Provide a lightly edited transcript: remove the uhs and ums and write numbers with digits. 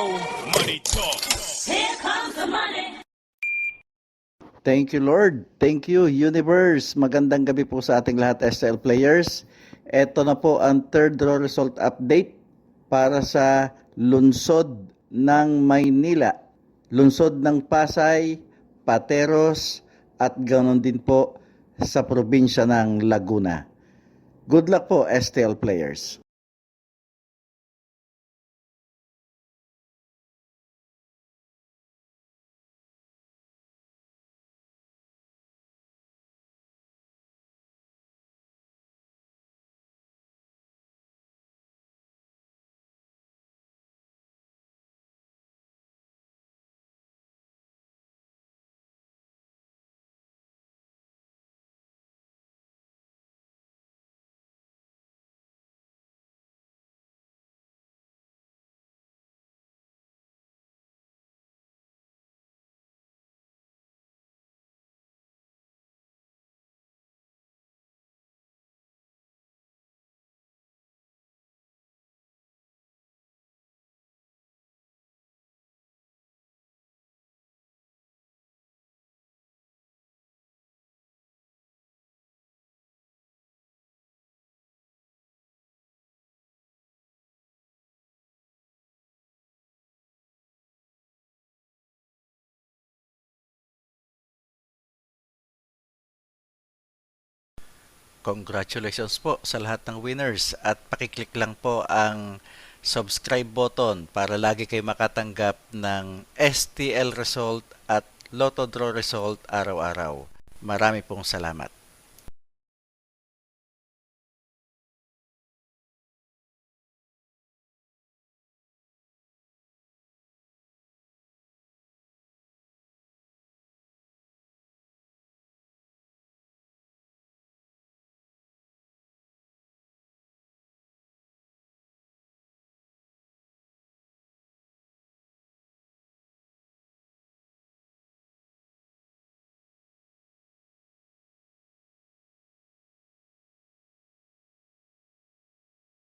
Money talk. Here comes the money. Thank you, Lord. Thank you, Universe. Magandang gabi po sa ating lahat, STL players. Ito na po ang third draw result update para sa lungsod ng Maynila, lungsod ng Pasay, Pateros, at ganoon din po sa probinsya ng Laguna. Good luck po, STL players. Congratulations po sa lahat ng winners at pakiclick lang po ang subscribe button para lagi kayo makatanggap ng STL result at Lotto Draw result araw-araw. Marami pong salamat.